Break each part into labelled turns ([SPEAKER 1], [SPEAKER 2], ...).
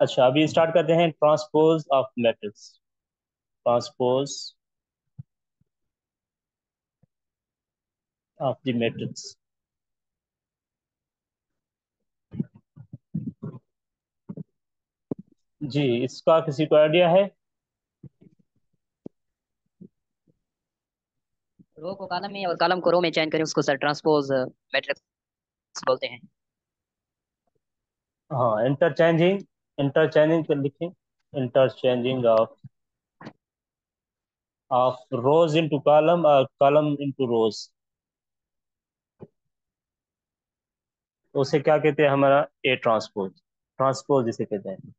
[SPEAKER 1] अच्छा, अभी स्टार्ट करते हैं transpose of matrix. Transpose of the matrix. जी, इसका किसी को आइडिया है?
[SPEAKER 2] रो को कॉलम में और कॉलम को रो में चेंज करें उसको सर ट्रांसपोज मैट्रिक्स बोलते हैं।
[SPEAKER 1] हाँ, इंटरचेंजिंग। इंटरचेंजिंग कर लिखें। Interchanging of rose into column और कॉलम इनटू रोज। तो उसे क्या कहते हैं? हमारा ए ट्रांसपोज। ट्रांसपोज जिसे कहते हैं।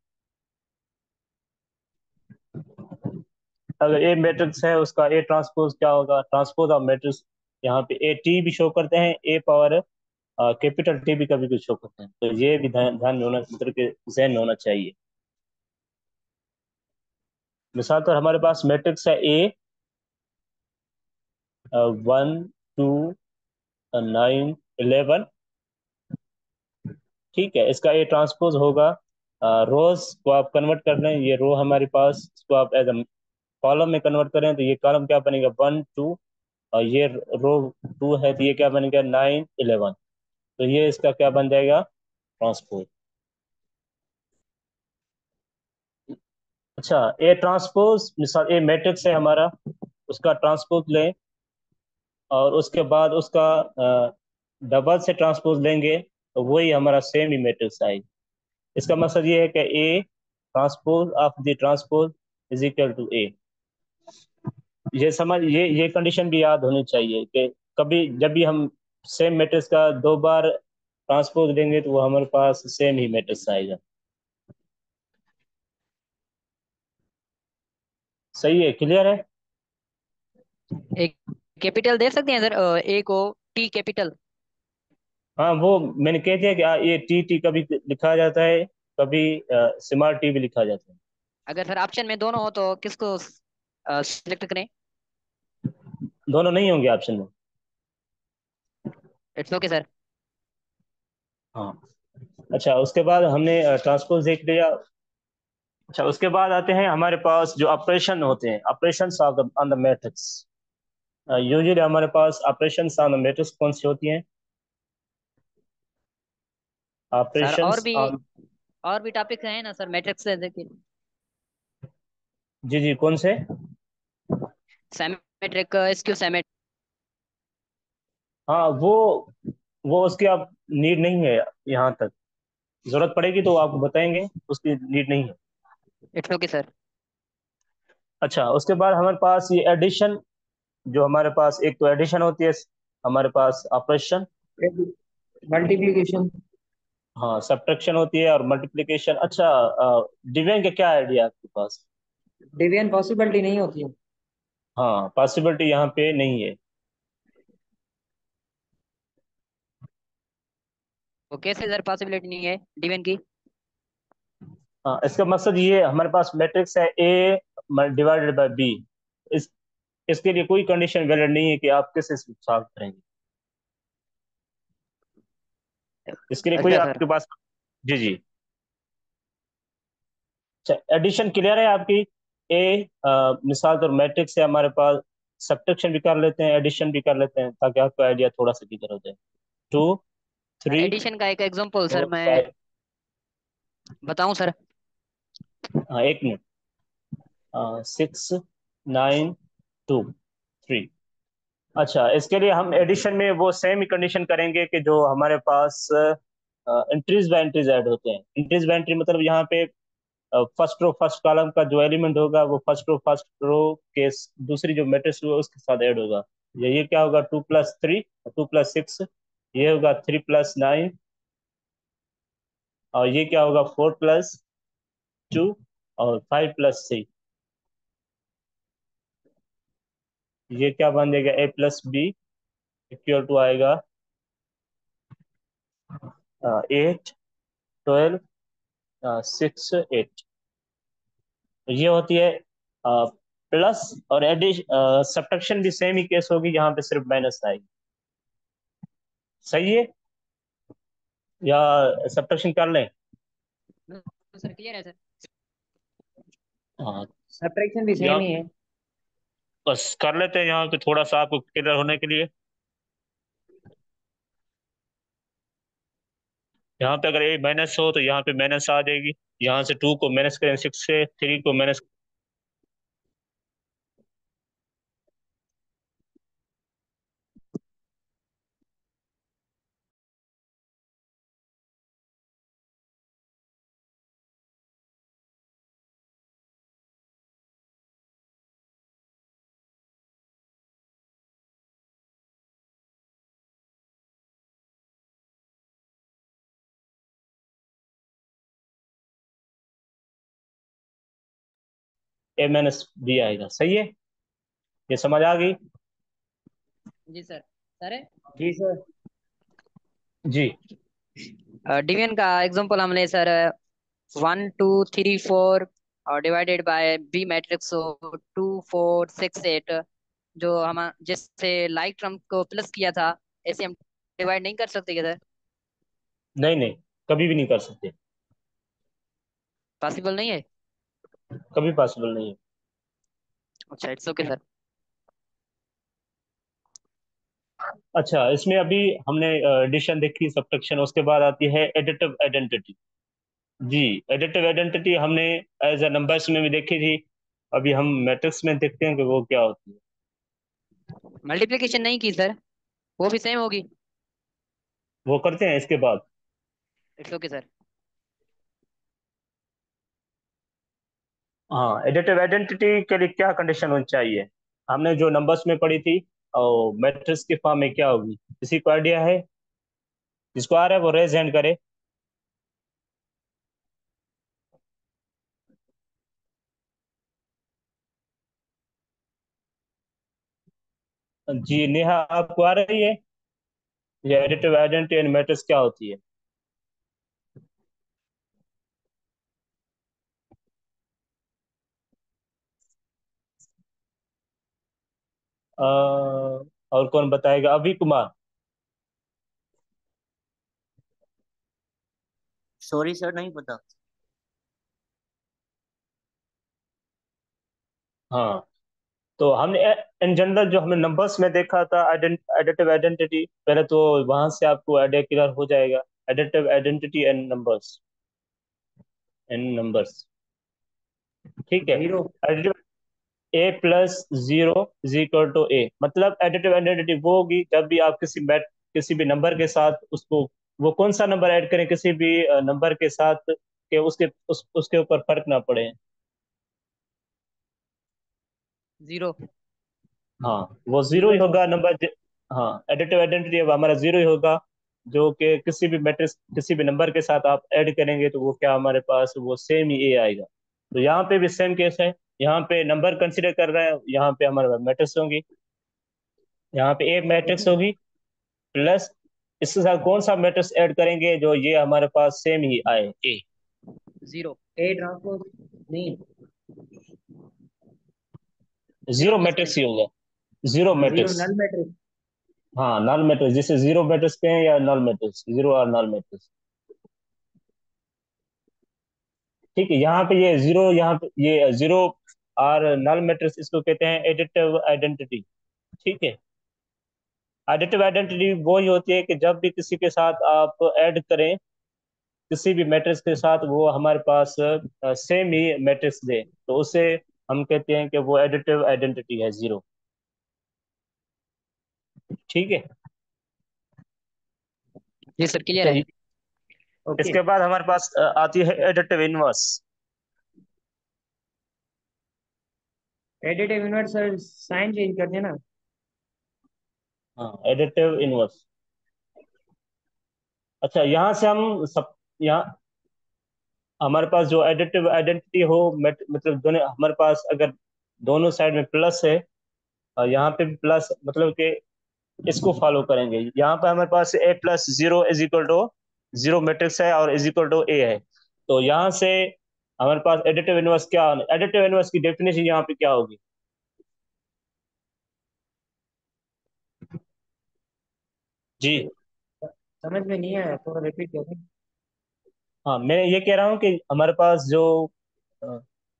[SPEAKER 1] अगर ए मैट्रिक्स है उसका ए ट्रांसपोज क्या होगा? Transpose of matrix. यहाँ पे ए टी भी शो करते हैं, ए पावर कैपिटल टी भी कभी कुछ शो करते हैं, तो ये भी ध्यान ध्यान में होना, मतलब के जहन में होना चाहिए। मिसाल तो हमारे पास मैट्रिक्स है ए 1 2 9 11। ठीक है, इसका ए ट्रांसपोज होगा। रोज को आप कन्वर्ट कर लें, ये रो हमारे पास, इसको आप एज अ कॉलम में कन्वर्ट करें तो ये कॉलम क्या बनेगा? 1 2। और ये रो 2 है तो ये क्या बनेगा? 9 11। तो ये इसका क्या बन जाएगा? ट्रांसपोज। अच्छा, ए ट्रांसपोज, मिसाल ए मैट्रिक्स है हमारा, उसका ट्रांसपोज लें और उसके बाद उसका डबल से ट्रांसपोज लेंगे तो वही हमारा सेम ही मैट्रिक्स आएगी। इसका मतलब ये है कि A transpose of the transpose is equal to A. ये समझ, ये कंडीशन भी याद होनी चाहिए कि कभी जब भी हम सेम मैट्रिक्स का दो बार ट्रांसपोज लेंगे तो वो हमारे पास सेम ही मैट्रिक्स आएगा। सही है? क्लियर है?
[SPEAKER 2] एक कैपिटल दे सकते हैं सर ए को टी कैपिटल।
[SPEAKER 1] हाँ, वो मैंने कह दिया कि ये टी टी कभी लिखा जाता है, कभी स्मॉल टी भी लिखा जाता है।
[SPEAKER 2] अगर सर ऑप्शन में दोनों हो तो किसको सिलेक्ट करें?
[SPEAKER 1] दोनों नहीं होंगे ऑप्शन में।
[SPEAKER 2] It's okay sir.
[SPEAKER 1] हाँ। अच्छा, उसके बाद हमने ट्रांसपोज देख लिया। अच्छा, उसके बाद आते हैं हमारे पास जो ऑपरेशन होते हैं, operation on the matrix. Usually हमारे पास ऑपरेशन ऑन द मैट्रिक्स कौन सी होती हैं?
[SPEAKER 2] Sir
[SPEAKER 1] operations on.
[SPEAKER 2] और भी टॉपिक हैं ना सर मैट्रिक्स से देखिए।
[SPEAKER 1] जी जी, कौन से?
[SPEAKER 2] Symmetric skew symmetric.
[SPEAKER 1] हाँ, वो उसकी आप नीड नहीं है यहाँ तक। जरूरत पड़ेगी तो आपको बताएंगे, उसकी नीड नहीं है।
[SPEAKER 2] It's okay sir.
[SPEAKER 1] अच्छा, उसके बाद हमारे पास ये एडिशन, जो हमारे पास एक तो एडिशन होती है, हमारे पास ऑपरेशन।
[SPEAKER 2] मल्टीप्लीकेशन।
[SPEAKER 1] हाँ, सब्ट्रैक्शन होती है और मल्टीप्लिकेशन। अच्छा, डिवीजन का क्या आइडिया आपके पास?
[SPEAKER 2] डिवीजन पॉसिबिलिटी नहीं होती है।
[SPEAKER 1] हाँ, पॉसिबिलिटी यहाँ पे नहीं है।
[SPEAKER 2] वो कैसे सर पॉसिबिलिटी नहीं है डिवीजन की?
[SPEAKER 1] हाँ, इसका मकसद ये है, हमारे पास मैट्रिक्स है ए डिवाइडेड बाय बी। इस इसके लिए कोई कंडीशन वैलिड नहीं है कि आप किस सॉल्व करेंगे। इसके लिए कोई
[SPEAKER 2] अच्छा सर।
[SPEAKER 1] आपके पास। जी जी। अच्छा, एडिशन क्लियर है आपकी? ए मिसाल तो मैट्रिक्स है हमारे पास, सब्ट्रैक्शन भी कर लेते हैं, एडिशन भी कर लेते हैं, ताकि आपका आइडिया थोड़ा सा क्लियर हो जाए। 2 3
[SPEAKER 2] एडिशन का एक एग्जांपल सर
[SPEAKER 1] 4
[SPEAKER 2] मैं
[SPEAKER 1] 5।
[SPEAKER 2] बताऊं सर?
[SPEAKER 1] हाँ, एक मिनट। 6 9 2 3। अच्छा, इसके लिए हम एडिशन में वो सेम ही कंडीशन करेंगे कि जो हमारे पास एंट्रीज बाय एंट्रीज ऐड होते हैं। एंट्रीज बाय एंट्री मतलब यहाँ पे फर्स्ट रो फर्स्ट कॉलम का जो एलिमेंट होगा वो फर्स्ट रो के दूसरी जो मैट्रिक्स होगा उसके साथ ऐड होगा। ये क्या होगा? 2 + 3, 2 + 6। ये होगा 3 + 9। और ये क्या होगा? 4 + 2 और 5 + 3। ये क्या बन जाएगा? A + B इक्वल टू आएगा 8 12 6 8। ये होती है प्लस और एडिशन। सब्ट्रैक्शन भी सेम ही केस होगी, यहाँ पे सिर्फ माइनस आएगी। सही है? या सब्ट्रैक्शन कर लें?
[SPEAKER 2] सर क्लियर है सर।
[SPEAKER 1] हाँ।
[SPEAKER 2] सब्ट्रैक्शन भी सेम
[SPEAKER 1] यहाँ
[SPEAKER 2] ही है।
[SPEAKER 1] बस कर लेते हैं यहाँ पे थोड़ा सा आपको क्लियर होने के लिए। यहाँ पे अगर ए माइनस हो तो यहाँ पे माइनस आ जाएगी। यहाँ से 2 को माइनस करें, 6 से 3 को माइनस। ए माइनस बी आएगा, सही है। ये समझ आ गई।
[SPEAKER 2] जी सर। सर
[SPEAKER 3] जी सर।
[SPEAKER 1] जी।
[SPEAKER 2] डिवीजन का एग्जांपल हमने सर 1 2 3 4 और डिवाइडेड बाय बी मैट्रिक्स हो 2 4 6 8, जो हम जैसे लाइक टर्म को प्लस किया था, ऐसे हम डिवाइड नहीं कर सकते क्या सर?
[SPEAKER 1] नहीं नहीं, कभी भी नहीं कर सकते।
[SPEAKER 2] पॉसिबल नहीं है?
[SPEAKER 1] कभी पॉसिबल नहीं है।
[SPEAKER 2] अच्छा, इट्स ओके सर।
[SPEAKER 1] अच्छा, इसमें अभी हमने एडिशन देखी, सब्ट्रैक्शन, उसके बाद आती है एडिटिव आइडेंटिटी। जी। एडिटिव आइडेंटिटी हमने एज ए नंबर्स में भी देखी थी। अभी हम मैट्रिक्स में देखते हैं कि वो क्या होती है।
[SPEAKER 2] मल्टीप्लिकेशन नहीं की सर, वो भी सेम होगी।
[SPEAKER 1] वो करते हैं इसके बाद।
[SPEAKER 2] It's okay sir.
[SPEAKER 1] हाँ, एडिटिव आइडेंटिटी के लिए क्या कंडीशन होनी चाहिए? हमने जो नंबर्स में पढ़ी थी, और मैट्रिक्स की फॉर्म में क्या होगी? किसी को आइडिया है? जिसको आ रहा है वो रेज हैंड करे। जी नेहा, आपको आ रही है? ये एडिटिव आइडेंटिटी एंड मैट्रिक्स क्या होती है? और कौन बताएगा? अभी कुमार।
[SPEAKER 3] सॉरी सर, नहीं पता।
[SPEAKER 1] हाँ, तो हमने इन जनरल जो हमने नंबर्स में देखा था, एडिटिव आइडेंटिटी, पहले तो वहां से आपको आइडिया क्लियर हो जाएगा। एडिटिव आइडेंटिटी एंड नंबर्स, ठीक है।
[SPEAKER 3] Zero.
[SPEAKER 1] Additive, A plus zero is equal to A, मतलब एडिटिव आइडेंटिटी वो होगी जब भी आप किसी भी नंबर के साथ उसको, वो कौन सा नंबर ऐड करें किसी भी नंबर के साथ, कि उसके ऊपर फर्क ना पड़े।
[SPEAKER 2] जीरो।
[SPEAKER 1] हाँ, वो जीरो
[SPEAKER 3] जीरो
[SPEAKER 1] ही
[SPEAKER 3] सर।
[SPEAKER 1] होगा नंबर। हाँ, एडिटिव आइडेंटिटी अब हमारा जीरो ही होगा, जो कि किसी भी मैट्रिक्स किसी भी नंबर के साथ आप ऐड करेंगे तो वो क्या हमारे पास वो सेम ही ए आएगा। तो यहाँ पे भी सेम केस है। यहाँ पे नंबर कंसिडर कर रहे हैं, यहाँ पे हमारे पास मैट्रिक्स होंगी। यहाँ पे ए मैट्रिक्स होगी, प्लस इसके साथ कौन सा मैट्रिक्स ऐड करेंगे जो ये हमारे पास सेम ही आए, ए।
[SPEAKER 2] जीरो।
[SPEAKER 3] A transpose. नहीं।
[SPEAKER 2] जीरो
[SPEAKER 1] जीरो
[SPEAKER 2] प्लस में।
[SPEAKER 1] मैट्रिक्स ही होगा। Zero
[SPEAKER 3] zero
[SPEAKER 1] matrix.
[SPEAKER 3] Null matrix.
[SPEAKER 1] हाँ, नल मैट्रिक्स, जिसे जीरो मैट्रिक्स कहें या नल मैट्रिक्स, जीरो और नल मैट्रिक्स। ठीक है, यहाँ पे ये जीरो, यहाँ पे ये जीरो और नल मैट्रिक्स, इसको कहते हैं एडिटिव आइडेंटिटी। ठीक है। एडिटिव आइडेंटिटी वो ही होती है कि जब भी किसी के साथ आप ऐड करें, किसी भी मैट्रिक्स के साथ, वो हमारे पास सेम ही मैट्रिक्स दे, तो उसे हम कहते हैं कि वो एडिटिव आइडेंटिटी है, जीरो। ठीक है।
[SPEAKER 2] जी सर, क्लियर
[SPEAKER 1] अच्छा,
[SPEAKER 2] है।
[SPEAKER 3] ओके।
[SPEAKER 1] इसके बाद हमारे पास आती है additive inverse.
[SPEAKER 3] Additive inverse sir, sign change कर देना।
[SPEAKER 1] हाँ, एडिटिव इनवर्स। अच्छा, यहाँ से हम सब, यहाँ हमारे पास जो एडिटिव आइडेंटिटी हो, मतलब दोनों हमारे पास अगर दोनों साइड में प्लस है, और यहाँ पे भी प्लस, मतलब कि इसको फॉलो करेंगे। यहाँ पे हमारे पास A plus zero is equal to zero matrix है और इज इक्वल टू ए है। तो यहाँ से हमारे पास एडिटिव इनवर्स क्या, एडिटिव इनवर्स की डेफिनेशन यहाँ पे क्या होगी? जी।
[SPEAKER 3] समझ में नहीं आया, थोड़ा रिपीट करें।
[SPEAKER 1] हाँ, मैं ये कह रहा हूँ कि हमारे पास जो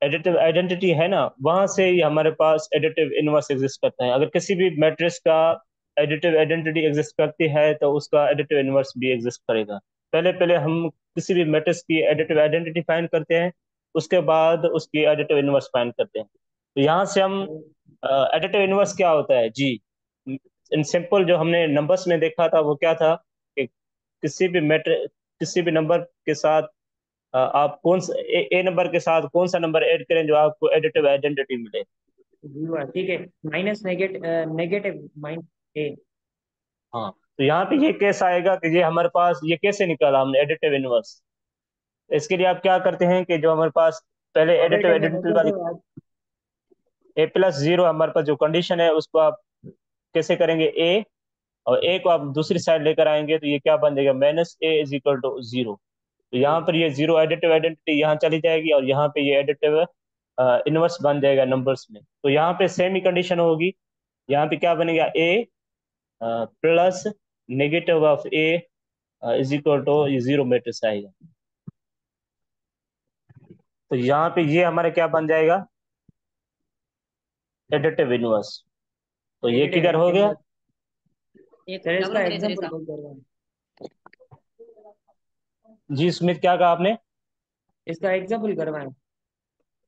[SPEAKER 1] एडिटिव आइडेंटिटी है ना, वहां से ही हमारे पास एडिटिव इनवर्स एग्जिस्ट करता है। अगर किसी भी मैट्रिक्स का एडिटिव आइडेंटिटी एग्जिस्ट करती है तो उसका एडिटिव इनवर्स भी एग्जिस्ट करेगा। पहले पहले हम किसी भी मैट्रिक्स की एडिटिव आइडेंटिटी फाइंड करते हैं, उसके बाद उसकी एडिटिव इनवर्स फाइंड करते हैं। तो यहाँ से हम एडिटिव इनवर्स क्या होता है जी, इन सिंपल जो हमने नंबर्स में देखा था वो क्या था कि किसी भी मैट्रिक किसी भी नंबर के साथ आप कौन सा ए नंबर के साथ कौन सा नंबर ऐड करें जो आपको एडिटिव आइडेंटिटी मिले।
[SPEAKER 3] जीरो, ठीक है। माइनस नेगेटिव माइन ए।
[SPEAKER 1] हाँ, तो यहाँ पे ये कैसे आएगा कि ये हमारे पास ये कैसे निकाला हमने एडिटिव इनवर्स। इसके लिए आप क्या करते हैं कि जो हमारे पास पहले एडिटिव
[SPEAKER 3] पॉजिटिव में
[SPEAKER 1] आइडेंटिटी वाली
[SPEAKER 3] नेगेटिव आज।
[SPEAKER 1] ए प्लस जीरो हमारे पास जो कंडीशन है उसको आप कैसे करेंगे ए, और ए को आप दूसरी साइड लेकर आएंगे तो ये क्या बन जाएगा minus A is equal to zero. तो यहाँ पर ये जीरो एडिटिव आइडेंटिटी यहाँ चली जाएगी और यहाँ पे ये एडिटिव इनवर्स बन जाएगा नंबर्स में। तो यहाँ पे सेम ही कंडीशन होगी। यहाँ पे क्या बनेगा A plus negative of A is equal to ये जीरो मैट्रिक्स आएगा। तो यहाँ पे ये हमारा क्या बन जाएगा एडिटिव इनवर्स। तो ये
[SPEAKER 3] नेगेटिव
[SPEAKER 1] किधर हो गया।
[SPEAKER 2] एक
[SPEAKER 3] सर
[SPEAKER 2] डबल
[SPEAKER 3] इसका
[SPEAKER 2] करिए सर
[SPEAKER 3] एग्जांपल
[SPEAKER 2] इसका।
[SPEAKER 3] बहुत करवा है।
[SPEAKER 1] जी सुमित, क्या कहा आपने।
[SPEAKER 3] इसका एग्जांपल करवाएं।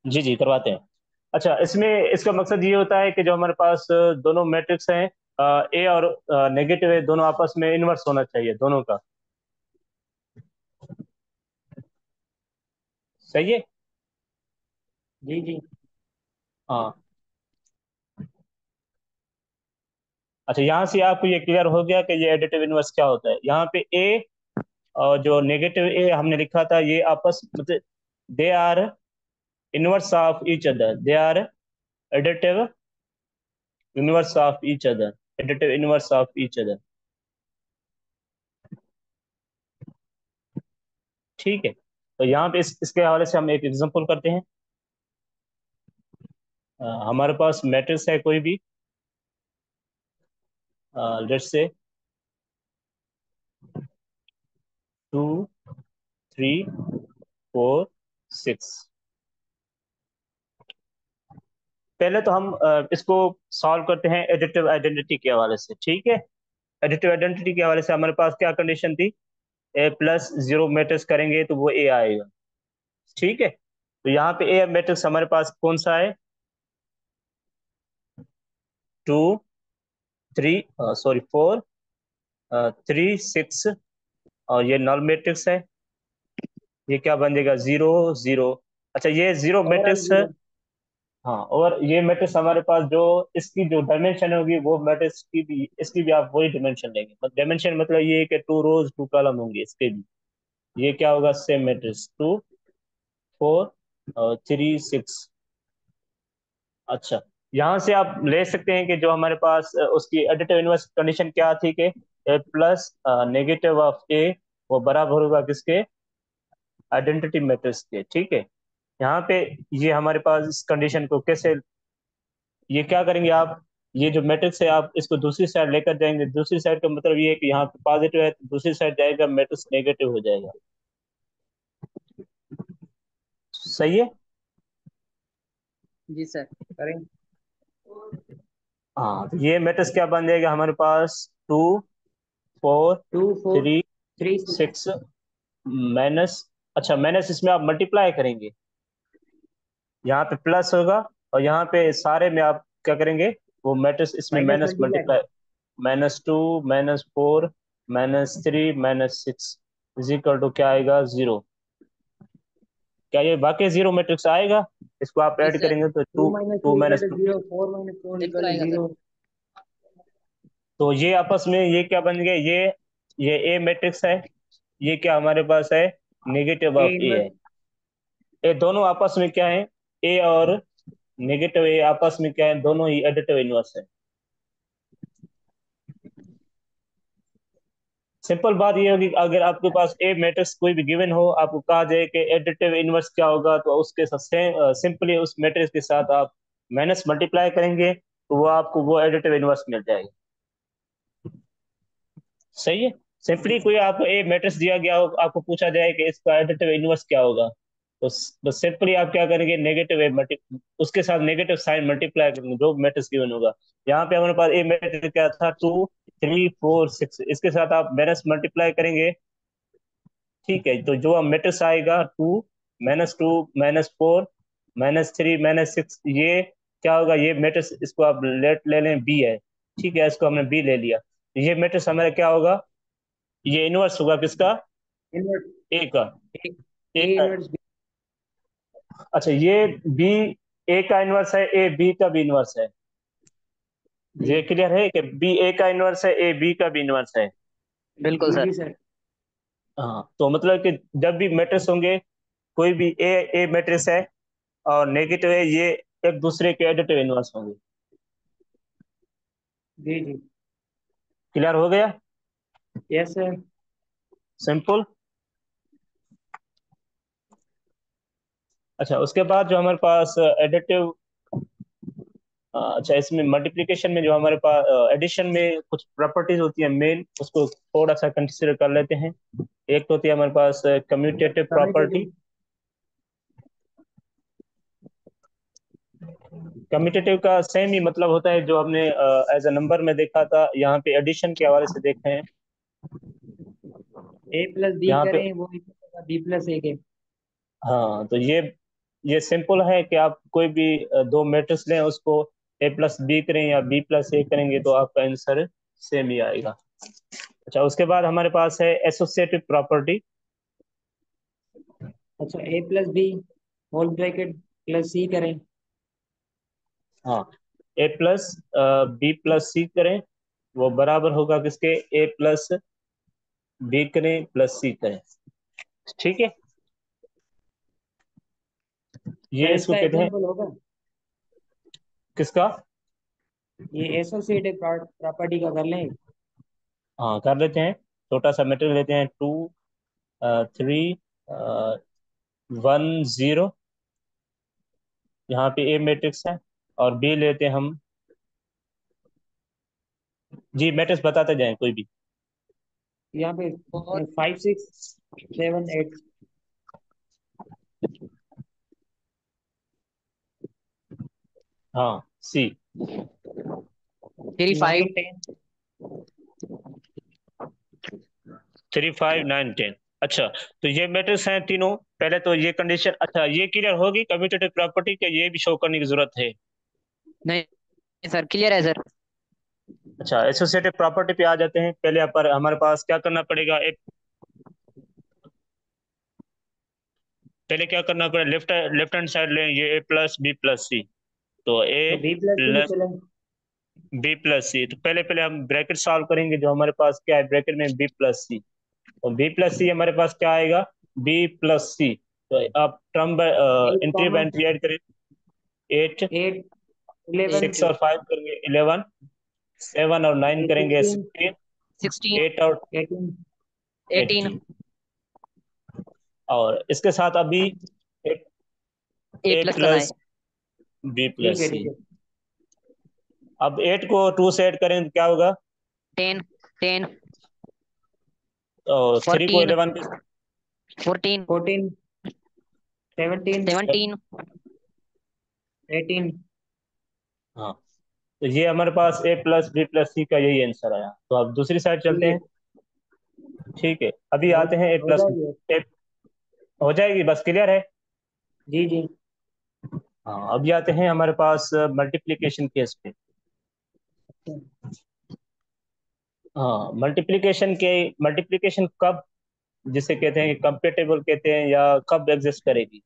[SPEAKER 1] जी जी करवाते हैं। अच्छा, इसमें इसका मकसद ये होता है कि जो हमारे पास दोनों मैट्रिक्स हैं ए और नेगेटिव है, दोनों आपस में इनवर्स होना चाहिए दोनों का। सही है।
[SPEAKER 3] जी जी।
[SPEAKER 1] हाँ। अच्छा, यहाँ से आपको ये क्लियर हो गया कि ये एडिटिव इनवर्स क्या होता है। यहाँ पे ए और जो नेगेटिव ए हमने लिखा था ये आपस मतलब they are inverse of each other, they are additive inverse of each other, additive inverse of each other. ठीक है। तो यहाँ पे इसके हवाले से हम एक एग्जांपल करते हैं। हमारे पास मैट्रिक्स है कोई भी, लेट्स से 2 3 4 6। पहले तो हम इसको सॉल्व करते हैं एडिटिव आइडेंटिटी के हवाले से। ठीक है। एडिटिव आइडेंटिटी के हवाले से हमारे पास क्या कंडीशन थी, ए प्लस जीरो मैट्रिक्स करेंगे तो वो ए आएगा। ठीक है। तो यहाँ पे ए मैट्रिक्स हमारे पास कौन सा है, 2 3 सॉरी 4 3 6, और ये नल मैट्रिक्स है। ये क्या बन जाएगा जीरो जीरो। अच्छा, ये जीरो
[SPEAKER 3] ओवरऑल
[SPEAKER 1] मैट्रिक्स है।
[SPEAKER 3] जीरो।
[SPEAKER 1] हाँ, और ये मैट्रिक्स हमारे पास जो इसकी जो डायमेंशन होगी वो मैट्रिक्स की भी इसकी भी आप वही डायमेंशन लेंगे। मतलब डायमेंशन मतलब ये है कि 2 रोज 2 कॉलम होंगे इसके भी। ये क्या होगा सेम मैट्रिक्स 2 4 और 3 6। अच्छा, यहाँ से आप ले सकते हैं कि जो हमारे पास उसकी एडिटिव इनवर्स कंडीशन क्या थी कि ए प्लस नेगेटिव ऑफ ए वो बराबर होगा किसके आइडेंटिटी मैट्रिक्स के। ठीक है। यहाँ पे ये हमारे पास इस कंडीशन को कैसे, ये क्या करेंगे आप, ये जो मैट्रिक्स है आप इसको दूसरी साइड लेकर जाएंगे। दूसरी साइड का मतलब ये है कि यहाँ पे पॉजिटिव है तो दूसरी साइड जाएगा मैट्रिक्स नेगेटिव हो जाएगा। सही है।
[SPEAKER 2] जी सर।
[SPEAKER 3] करें।
[SPEAKER 1] हाँ, तो ये मैट्रिक्स क्या बन जाएगा हमारे पास 2 4
[SPEAKER 3] two four
[SPEAKER 1] 3
[SPEAKER 3] three six.
[SPEAKER 1] 6 minus. अच्छा, माइनस इसमें आप मल्टीप्लाई करेंगे, यहाँ पे प्लस होगा और यहाँ पे सारे में आप क्या करेंगे वो मैट्रिक्स इसमें
[SPEAKER 3] minus
[SPEAKER 1] minus
[SPEAKER 3] multiply
[SPEAKER 1] multiply, -2 -4 -3 -6 is equal to क्या आएगा जीरो। क्या ये बाकी जीरो मैट्रिक्स आएगा, इसको आप
[SPEAKER 2] जी
[SPEAKER 1] ऐड
[SPEAKER 2] सर।
[SPEAKER 1] करेंगे तो
[SPEAKER 3] two
[SPEAKER 1] two
[SPEAKER 3] minus
[SPEAKER 1] two
[SPEAKER 3] two equal
[SPEAKER 1] minus
[SPEAKER 3] two
[SPEAKER 1] two
[SPEAKER 3] zero, four minus four
[SPEAKER 2] बिल्कुल
[SPEAKER 3] इक्वल टू
[SPEAKER 2] आएगा सर।
[SPEAKER 3] जीरो।
[SPEAKER 1] तो ये आपस में ये क्या बन गए, ये ए मैट्रिक्स है, ये क्या हमारे पास है negative
[SPEAKER 3] A
[SPEAKER 1] of A
[SPEAKER 3] inverse.
[SPEAKER 1] है। ये दोनों आपस में क्या है, ए और नेगेटिव ए आपस में क्या है, दोनों ही एडिटिव इनवर्स है। सिंपल बात ये होगी अगर आपके पास ए मैट्रिक्स कोई भी गिवन हो, आपको कहा जाए कि एडिटिव इनवर्स क्या होगा, तो उसके साथ सिंपली उस मैट्रिक्स के साथ आप माइनस मल्टीप्लाई करेंगे तो वो आपको वो एडिटिव इनवर्स मिल जाएगा। सही है। सिंपली कोई आपको ए मैट्रिक्स दिया गया हो, आपको पूछा जाए कि इसका एडिटिव इनवर्स क्या होगा, तो बस सिंपली आप क्या करेंगे, नेगेटिव ए मल्टी उसके साथ नेगेटिव साइन मल्टीप्लाई करेंगे जो मैट्रिक्स गिवन होगा। यहाँ पे हमारे पास ए मैट्रिक्स क्या था, 2 3 4 6, इसके साथ आप माइनस मल्टीप्लाई करेंगे। ठीक है, तो जो मैट्रिक्स आएगा 2 -2 -4 -3 -6, ये क्या होगा, ये मैट्रिक्स इसको आप ले लें बी है। ठीक है, इसको हमने बी ले लिया, ये मैट्रिक्स हमारा क्या होगा, ये इनवर्स होगा किसका,
[SPEAKER 3] इनवर्स
[SPEAKER 1] ए का।
[SPEAKER 3] ए
[SPEAKER 1] ए
[SPEAKER 3] ए
[SPEAKER 1] का,
[SPEAKER 3] इनवर्स बी।
[SPEAKER 1] अच्छा ये बी ए का इनवर्स है, ए बी का भी इनवर्स है।
[SPEAKER 3] जी
[SPEAKER 1] ये क्लियर है कि बी ए का इनवर्स है, ए बी का भी इनवर्स है।
[SPEAKER 2] बिल्कुल
[SPEAKER 3] जी
[SPEAKER 2] सर।
[SPEAKER 3] जी सर।
[SPEAKER 1] हाँ, तो मतलब कि जब भी मैट्रिक्स होंगे, कोई भी ए मैट्रिक्स है और नेगेटिव है, ये एक दूसरे के एडिटिव इनवर्स होंगे।
[SPEAKER 3] जी जी।
[SPEAKER 1] क्लियर हो गया,
[SPEAKER 3] यस सर।
[SPEAKER 1] सिंपल। अच्छा, उसके बाद जो हमारे पास एडिटिव, अच्छा इसमें मल्टीप्लिकेशन में जो हमारे पास एडिशन में कुछ प्रॉपर्टीज होती है मेन, उसको थोड़ा सा कंसिडर कर लेते हैं। एक तो होती है हमारे पास कम्यूटेटिव प्रॉपर्टी।
[SPEAKER 3] कम्यूटेटिव।
[SPEAKER 1] कम्यूटेटिव का सेम ही मतलब होता है जो हमने एज अ नंबर में देखा था, यहाँ पे एडिशन के हवाले से देखे हैं।
[SPEAKER 3] ए प्लस बी
[SPEAKER 1] यहाँ पे
[SPEAKER 3] करें वो बी प्लस ए के।
[SPEAKER 1] हाँ, तो ये सिंपल है कि आप कोई भी दो मैट्रिक्स लें, उसको ए प्लस बी करें या बी प्लस ए करेंगे तो आपका आंसर सेम ही आएगा। अच्छा, उसके बाद हमारे पास है एसोसिएटिव प्रॉपर्टी।
[SPEAKER 3] अच्छा A plus B whole bracket plus C करें।
[SPEAKER 1] हाँ, A plus B plus C करें, वो बराबर होगा किसके, ए प्लस बी करें प्लस सी करें। ठीक है, ये
[SPEAKER 3] सर
[SPEAKER 1] इसको
[SPEAKER 3] इसका
[SPEAKER 1] कहते हैं
[SPEAKER 3] एग्जांपल होगा।
[SPEAKER 1] किसका।
[SPEAKER 3] ये एसोसिएटिव प्रॉपर्टी का कर लें।
[SPEAKER 1] हाँ, कर लेते हैं। छोटा सा मेटेरियल लेते हैं, 2 3 1 0, यहाँ पे ए मैट्रिक्स है और बी लेते हैं हम। जी मैट्रिक्स बताते जाएं कोई भी।
[SPEAKER 3] यहाँ पे
[SPEAKER 2] फोर
[SPEAKER 3] 5 6 7 8।
[SPEAKER 1] हाँ, सी।
[SPEAKER 2] 3 5
[SPEAKER 3] 9 10।
[SPEAKER 1] 3 5 9 10। अच्छा, तो ये मैट्रिक्स हैं तीनों। पहले तो ये कंडीशन, अच्छा ये क्लियर होगी कम्यूटेटिव प्रॉपर्टी के, ये भी शो करने की जरूरत है।
[SPEAKER 2] नहीं सर, क्लियर है सर।
[SPEAKER 1] अच्छा, एसोसिएटिव प्रॉपर्टी पे आ जाते हैं। पहले यहाँ पर हमारे पास क्या करना पड़ेगा, पहले क्या करना पड़ेगा, लेफ्ट लेफ्ट हैंड साइड लें, ये ए प्लस बी प्लस सी, तो ए
[SPEAKER 3] तो बी प्लस सी
[SPEAKER 1] प्लस
[SPEAKER 3] चलें।
[SPEAKER 1] बी प्लस सी। तो पहले पहले हम ब्रैकेट सॉल्व करेंगे, जो हमारे पास क्या है ब्रैकेट में, बी प्लस सी। और बी प्लस सी हमारे पास क्या आएगा, बी प्लस सी। तो आप term
[SPEAKER 3] 8
[SPEAKER 1] entry by
[SPEAKER 3] common.
[SPEAKER 1] Entry add करें। 8,
[SPEAKER 3] 8 11।
[SPEAKER 1] 6 और 5 करेंगे 11, 7 और 9
[SPEAKER 3] ये
[SPEAKER 1] करेंगे
[SPEAKER 3] 16
[SPEAKER 1] 16,
[SPEAKER 2] 16
[SPEAKER 1] 8 और
[SPEAKER 3] 18।
[SPEAKER 2] 18
[SPEAKER 1] 18। और इसके साथ अभी
[SPEAKER 2] ए
[SPEAKER 1] ए
[SPEAKER 2] प्लस करना है।
[SPEAKER 1] प्लस बी
[SPEAKER 3] ठीक
[SPEAKER 1] प्लस
[SPEAKER 3] है
[SPEAKER 1] सी।
[SPEAKER 3] ठीक है।
[SPEAKER 1] अब 8 को 2 से ऐड करें तो क्या होगा,
[SPEAKER 2] 10 10
[SPEAKER 1] और 3 को
[SPEAKER 2] 14
[SPEAKER 1] 11 के,
[SPEAKER 2] 14
[SPEAKER 3] 14 17
[SPEAKER 2] 17
[SPEAKER 3] 18।
[SPEAKER 1] हाँ, तो ये हमारे पास ए प्लस बी प्लस सी का यही आंसर आया। तो अब दूसरी साइड चलते
[SPEAKER 3] ठीक है।
[SPEAKER 1] हैं। ठीक है, अभी
[SPEAKER 3] हो
[SPEAKER 1] आते हैं ए
[SPEAKER 3] हो
[SPEAKER 1] प्लस,
[SPEAKER 3] जाएगी।
[SPEAKER 1] ए हो जाएगी, बस क्लियर है।
[SPEAKER 3] जी जी।
[SPEAKER 1] हाँ, अभी आते हैं हमारे पास मल्टीप्लिकेशन केस पे। हाँ, मल्टीप्लिकेशन कब, जिसे कहते हैं कंपेटेबल कहते हैं, या कब एग्जिस्ट करेगी।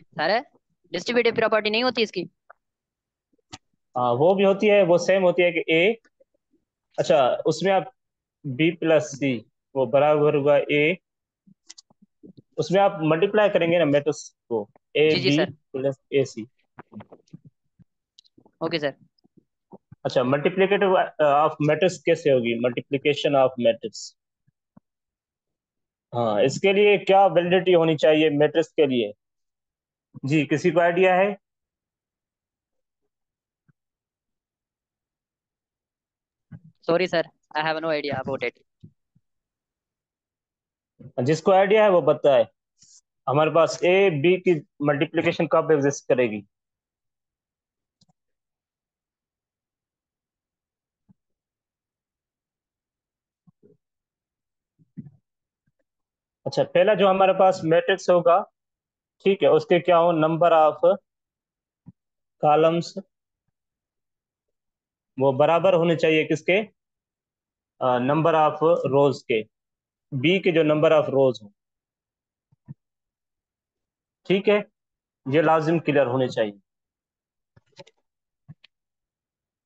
[SPEAKER 2] सर डिस्ट्रीब्यूटिव प्रॉपर्टी नहीं होती इसकी।
[SPEAKER 1] हाँ, वो भी होती है, वो सेम होती है कि ए, अच्छा उसमें आप बी प्लस सी, वो बराबर होगा ए, उसमें आप मल्टीप्लाई करेंगे ना मैट्रिक्स को, ए
[SPEAKER 2] जी जी
[SPEAKER 1] B
[SPEAKER 2] sir.
[SPEAKER 1] Plus A C.
[SPEAKER 2] Okay sir.
[SPEAKER 1] अच्छा, मल्टीप्लिकेटिव ऑफ मैट्रिक्स कैसे होगी, मल्टीप्लिकेशन ऑफ मैट्रिक्स। हाँ, इसके लिए क्या वैलिडिटी होनी चाहिए मैट्रिक्स के लिए, जी किसी को आइडिया है।
[SPEAKER 2] Sorry sir, I have no idea about it.
[SPEAKER 1] जिसको आइडिया है वो बताए, हमारे पास ए बी की मल्टीप्लिकेशन कब एग्जिस्ट करेगी? अच्छा, पहला जो हमारे पास मैट्रिक्स होगा, ठीक है, उसके क्या हो, नंबर ऑफ कॉलम्स वो बराबर होने चाहिए किसके, नंबर ऑफ रोज के, बी के जो नंबर ऑफ रोज हो। ठीक है, ये लाजिम क्लियर होने चाहिए।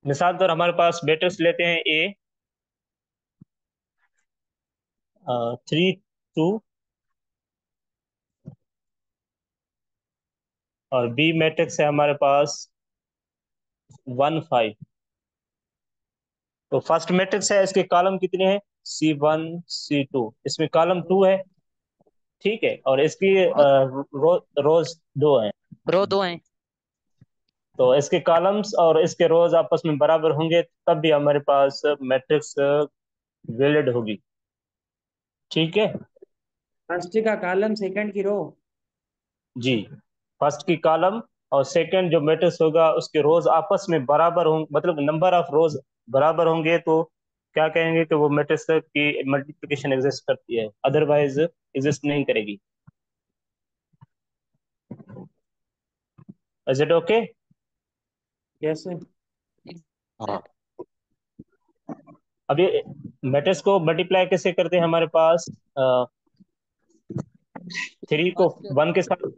[SPEAKER 1] मिसाल तौर हमारे पास मैट्रिक्स लेते हैं ए 3 2 और बी मैट्रिक्स है हमारे पास 1 5। तो फर्स्ट मैट्रिक्स है, इसके कॉलम कितने हैं, C1 C2, इसमें कॉलम 2 है, ठीक है, और इसकी रोज 2 हैं।
[SPEAKER 2] रो 2 हैं।
[SPEAKER 1] तो इसके कॉलम्स और इसके रोज आपस में बराबर होंगे तब भी हमारे पास मैट्रिक्स वैलिड होगी। ठीक है
[SPEAKER 3] फर्स्ट का कॉलम सेकंड की रो।
[SPEAKER 1] जी, फर्स्ट की कॉलम और सेकंड जो मैट्रिक्स होगा उसके रोज आपस में बराबर होंगे, मतलब नंबर ऑफ रोज बराबर होंगे, तो क्या कहेंगे कि वो मैट्रिक्स की मल्टीप्लिकेशन एग्जिस्ट करती है, अदरवाइज एग्जिस्ट नहीं करेगी। Is it okay?
[SPEAKER 3] यस।
[SPEAKER 1] हाँ। अब ये मैट्रिक्स को मल्टीप्लाई कैसे करते हैं, हमारे पास 3 को
[SPEAKER 2] फर्स्ट
[SPEAKER 1] 1 के साथ,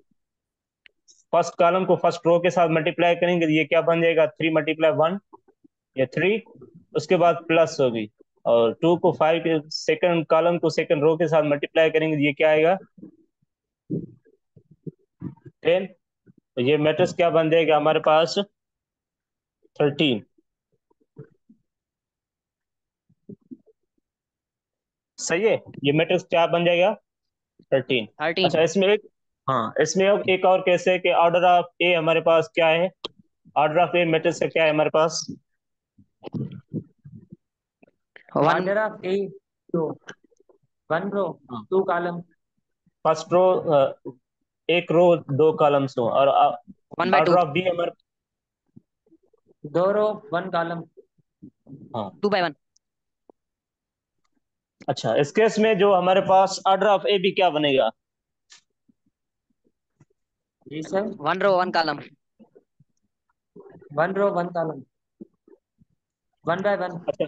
[SPEAKER 1] फर्स्ट कॉलम को फर्स्ट रो के साथ मल्टीप्लाई करेंगे, तो ये क्या बन जाएगा, 3 × 1 या 3, उसके बाद प्लस होगी, और 2 को 5 के सेकंड कॉलम को सेकंड रो के साथ मल्टीप्लाई करेंगे, तो ये क्या आएगा, 10। तो ये मैट्रिक्स क्या बन जाएगा हमारे पास, 13। सही है, ये मैट्रिक्स क्या बन जाएगा, 13।
[SPEAKER 2] 13।
[SPEAKER 1] अच्छा, इसमें एक, हाँ, इसमें अब एक और कैसे है कि ऑर्डर ऑफ ए हमारे पास क्या है, ऑर्डर ऑफ ए मैट्रिक्स का क्या है हमारे पास,
[SPEAKER 2] 1
[SPEAKER 3] order of A row, 1 row 2 column.
[SPEAKER 1] First row, एक रो 2 कॉलम्स हो, और
[SPEAKER 2] 1/2।
[SPEAKER 1] ऑर्डर ऑफ बी हमारे,
[SPEAKER 3] 2 रो 1 कॉलम।
[SPEAKER 1] हाँ।
[SPEAKER 2] 2/1।
[SPEAKER 1] अच्छा, इस केस में जो हमारे पास ऑर्डर ऑफ ए बी क्या बनेगा,
[SPEAKER 3] जी सर।
[SPEAKER 2] 1 रो 1 कॉलम।
[SPEAKER 3] 1 रो 1 कॉलम, 1/1।
[SPEAKER 1] अच्छा,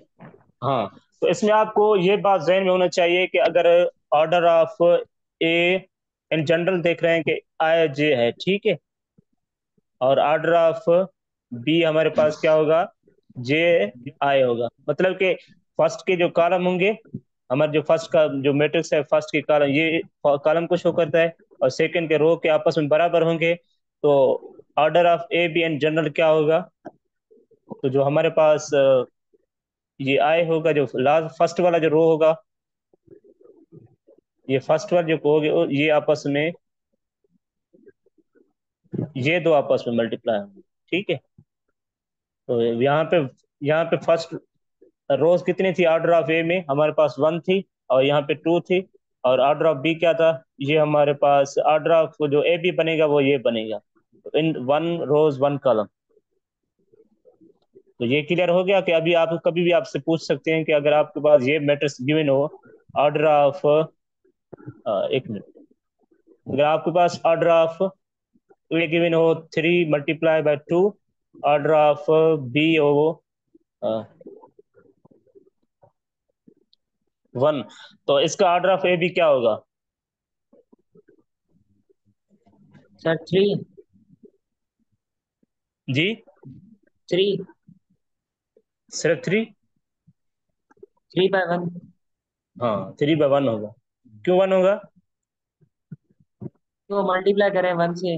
[SPEAKER 1] हाँ, तो इसमें आपको ये बात जहन में होना चाहिए कि अगर order of A in general देख रहे हैं कि आई जे है, ठीक है, और ऑर्डर ऑफ बी हमारे पास क्या होगा, जे आई होगा, मतलब कि फर्स्ट के जो कॉलम होंगे, हमारे जो फर्स्ट का जो मैट्रिक्स है, फर्स्ट के कॉलम, ये कॉलम को शो करता है, और सेकंड के रो के आपस में बराबर होंगे, तो order of A B in general क्या होगा, तो जो हमारे पास ये आई होगा, जो लास्ट फर्स्ट वाला जो रो होगा, ये फर्स्ट वाला जो होगे ये आपस में, ये दो आपस में मल्टीप्लाई होंगे, ठीक है। तो यहाँ पे फर्स्ट रोज कितनी थी ऑर्डर ऑफ ए में, हमारे पास 1 थी, और यहाँ पे 2 थी, और ऑर्डर ऑफ बी क्या था, ये हमारे पास ऑर्डर ऑफ जो ए बी बनेगा वो ये बनेगा, तो इन 1 रोज 1 कॉलम। तो ये क्लियर हो गया कि अभी आप कभी भी आपसे पूछ सकते हैं कि अगर आपके पास ये मैट्रिक्स गिवन हो, ऑर्डर ऑफ, एक मिनट, अगर आपके पास ऑर्डर ऑफ ए गिवन हो 3 × 2, ऑर्डर ऑफ बी हो 1, तो इसका ऑर्डर ऑफ ए बी क्या होगा,
[SPEAKER 3] सर 3।
[SPEAKER 1] जी,
[SPEAKER 3] 3।
[SPEAKER 1] सिर्फ 3?
[SPEAKER 3] 3/1।
[SPEAKER 1] हाँ, 3/1 होगा। क्यों 1 होगा?
[SPEAKER 3] तो मल्टीप्लाई करें 1 से।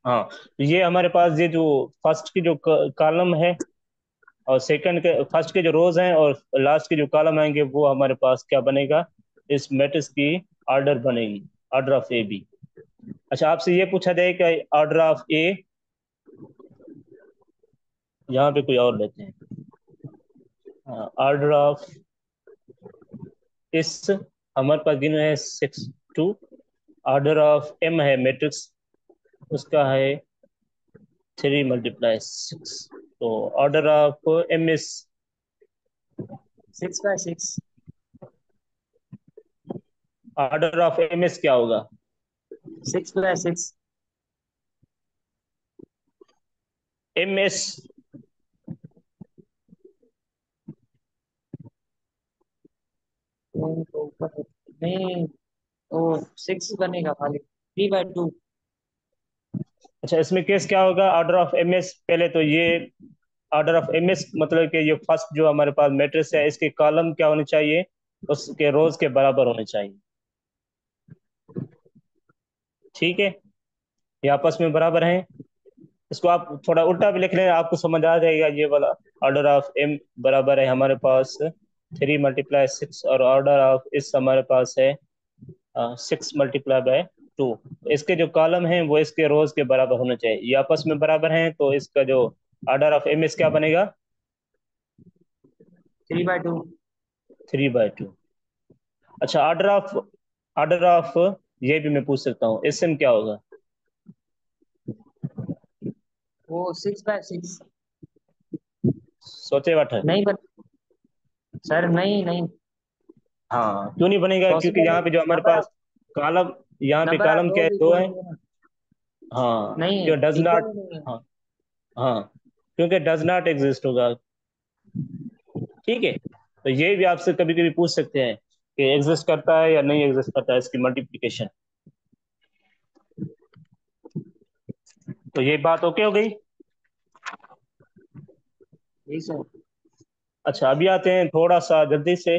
[SPEAKER 1] हाँ, तो ये हमारे पास ये जो फर्स्ट की जो कॉलम है, और सेकंड के फर्स्ट के जो रोज हैं, और लास्ट के जो कॉलम आएंगे, वो हमारे पास क्या बनेगा, इस मैट्रिक्स की ऑर्डर बनेगी, ऑर्डर ऑफ ए बी। अच्छा, आपसे ये पूछा जाए कि ऑर्डर ऑफ ए, यहाँ पे कोई और लेते हैं, ऑर्डर ऑफ इस हमारे पास गिनो है 6 2। ऑर्डर ऑफ एम है मैट्रिक्स, उसका है 3 × 6। तो order of M is
[SPEAKER 3] 6 by 6।
[SPEAKER 1] Order of M S क्या होगा?
[SPEAKER 3] 6 by 6।
[SPEAKER 1] एम एस
[SPEAKER 3] तो ऊपर नहीं, तो 6 बनेगा खाली, 3 by 2।
[SPEAKER 1] अच्छा, इसमें केस क्या होगा? ऑर्डर ऑफ एम एस, पहले तो ये ऑर्डर ऑफ एम एस मतलब कि ये फर्स्ट जो हमारे पास मैट्रिक्स है, इसके कॉलम क्या होने चाहिए? उसके रोज के बराबर होने चाहिए। ठीक है, ये आपस में बराबर हैं। इसको आप थोड़ा उल्टा भी लिख लें, आपको समझ आ जाएगा ये वाला। ऑर्डर ऑफ एम बराबर है हमारे पास 3 × 6, और ऑर्डर ऑफ इस हमारे पास है 6 × 2। इसके जो कॉलम हैं वो इसके रोज के बराबर होने चाहिए, ये आपस में बराबर हैं, तो इसका जो ऑर्डर ऑफ एम एस क्या बनेगा?
[SPEAKER 3] 3 by 2।
[SPEAKER 1] 3/2। अच्छा, ऑर्डर ऑफ ये भी मैं पूछ सकता हूँ, एस एम क्या होगा?
[SPEAKER 3] वो 6 by 6।
[SPEAKER 1] सोचे बैठे।
[SPEAKER 3] नहीं बन सर, नहीं नहीं।
[SPEAKER 1] हाँ, क्यों नहीं बनेगा? क्योंकि
[SPEAKER 3] पॉसिबल
[SPEAKER 1] यहाँ पे जो हमारे
[SPEAKER 3] नंबर
[SPEAKER 1] पास
[SPEAKER 3] ऑफ
[SPEAKER 1] कॉलम, यहाँ पे
[SPEAKER 3] नंबर ऑफ
[SPEAKER 1] कॉलम क्या है?
[SPEAKER 3] रोज
[SPEAKER 1] दो
[SPEAKER 3] इक्वल
[SPEAKER 1] है।
[SPEAKER 3] नहीं है ना।
[SPEAKER 1] हाँ,
[SPEAKER 3] नहीं,
[SPEAKER 1] क्यों डज
[SPEAKER 3] इक्वल
[SPEAKER 1] नॉट।
[SPEAKER 3] नहीं है।
[SPEAKER 1] हाँ हाँ, क्योंकि डज नॉट एग्जिस्ट होगा। ठीक है, तो ये भी आपसे कभी कभी पूछ सकते हैं कि एग्जिस्ट करता है या नहीं एग्जिस्ट करता है, इसकी मल्टीप्लिकेशन। तो ये बात ओके हो गई।
[SPEAKER 3] यही सर।
[SPEAKER 1] अच्छा, अभी आते हैं थोड़ा सा जल्दी से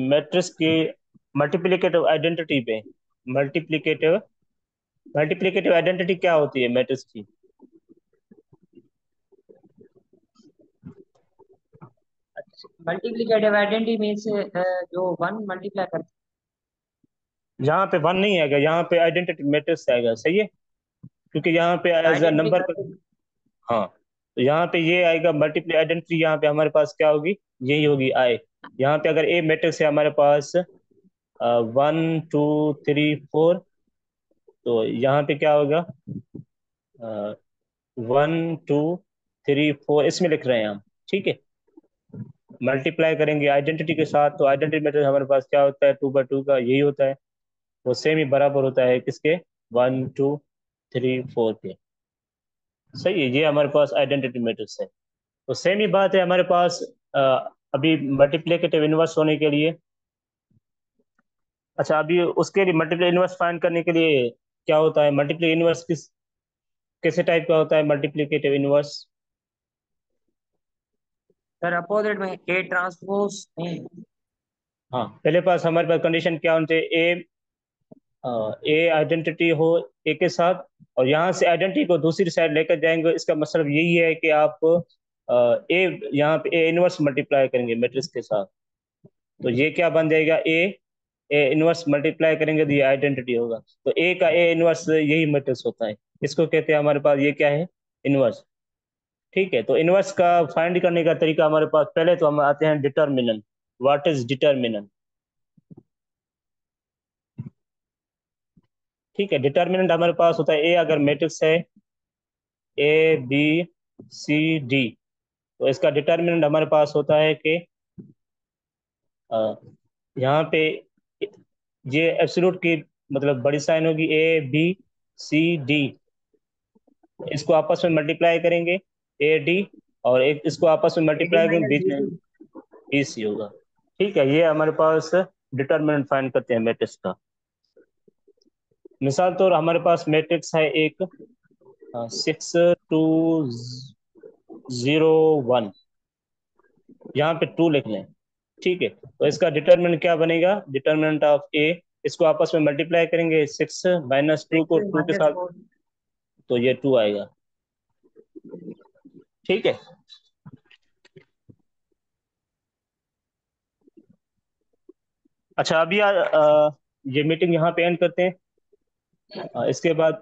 [SPEAKER 1] मैट्रिक्स की मल्टीप्लिकेटिव आइडेंटिटी पे। मल्टीप्लिकेटिव मल्टीप्लिकेटिव आइडेंटिटी क्या होती है मैट्रिक्स की?
[SPEAKER 3] मल्टीप्लिकेटिव आइडेंटिटी मीन्स जो 1 मल्टीप्लाई करता
[SPEAKER 1] यहाँ पे वन नहीं आएगा, यहाँ पे आइडेंटिटी मैट्रिक्स आएगा, सही है, क्योंकि यहाँ पे
[SPEAKER 3] है,
[SPEAKER 1] एज अ
[SPEAKER 3] आइडेंटिटी
[SPEAKER 1] नंबर पर।
[SPEAKER 3] मैट्रिक्स।
[SPEAKER 1] हाँ, तो यहाँ पे ये आएगा मल्टीप्लाई आइडेंटिटी, यहाँ पे हमारे पास क्या होगी? यही होगी आई। यहाँ पे अगर ए मैट्रिक्स है हमारे पास 1 2 3 4, तो यहाँ पे क्या होगा? 1 2 3 4 इसमें लिख रहे हैं हम। ठीक है, मल्टीप्लाई करेंगे आइडेंटिटी के साथ, तो आइडेंटिटी मैट्रिक्स हमारे पास क्या होता है? 2/2 का यही होता है। वो सेम ही बराबर होता है किसके? 1 2 3 4 के। सही है, ये हमारे पास आइडेंटिटी मैट्रिक्स है। तो सेम ही बात है हमारे पास अ, अभी मल्टीप्लिकेटिव इनवर्स होने के लिए। अच्छा, अभी उसके लिए मल्टीप्लाई इनवर्स फाइंड करने के लिए क्या होता है? मल्टीप्लाई इनवर्स कैसे टाइप का होता है मल्टीप्लिकेटिव इनवर्स?
[SPEAKER 3] सर अपोजिट में ए ट्रांसपोज नहीं।
[SPEAKER 1] हाँ, पहले पास हमारे पास कंडीशन क्या होनी चाहिए? ए आइडेंटिटी हो ए के साथ, और यहाँ से आइडेंटिटी को दूसरी साइड लेकर जाएंगे। इसका मतलब यही है कि आप ए यहाँ पे ए इनवर्स मल्टीप्लाई करेंगे मैट्रिक्स के साथ, तो ये क्या बन जाएगा? ए ए इनवर्स मल्टीप्लाई करेंगे तो ये आइडेंटिटी होगा। तो ए का ए इनवर्स यही मैट्रिक्स होता है, इसको कहते हैं हमारे पास ये क्या है? इनवर्स। ठीक है, तो इनवर्स का फाइंड करने का तरीका हमारे पास, पहले तो हम आते हैं डिटर्मिनेंट। What is determinant? ठीक है, डिटर्मिनेंट हमारे पास होता है ए अगर मैट्रिक्स है ABCD, तो इसका डिटर्मिनेंट हमारे पास होता है कि अ, यहाँ पे ये एब्सोल्यूट की मतलब बड़ी साइन होगी ABCD, इसको आपस में मल्टीप्लाई करेंगे AD, और एक इसको आपस में
[SPEAKER 3] ए डी
[SPEAKER 1] मल्टीप्लाई करेंगे
[SPEAKER 3] माइनस
[SPEAKER 1] बीच
[SPEAKER 3] बी
[SPEAKER 1] में
[SPEAKER 3] सी
[SPEAKER 1] BC होगा। ठीक है, ये हमारे पास डिटर्मिनेंट फाइंड करते हैं मैट्रिक्स का। मिसाल तौर हमारे पास मैट्रिक्स है एक 6 2 0 1, यहाँ पे 2 लिख लें। ठीक है, तो इसका डिटर्मिनेंट क्या बनेगा? डिटर्मिनेंट ऑफ ए, इसको आपस में मल्टीप्लाई करेंगे 6 - 2 को 2 के
[SPEAKER 3] माइनस
[SPEAKER 1] साथ,
[SPEAKER 3] 4।
[SPEAKER 1] तो ये 2 आएगा। ठीक है, अच्छा अभी ये मीटिंग यहाँ पे एंड करते हैं। इसके बाद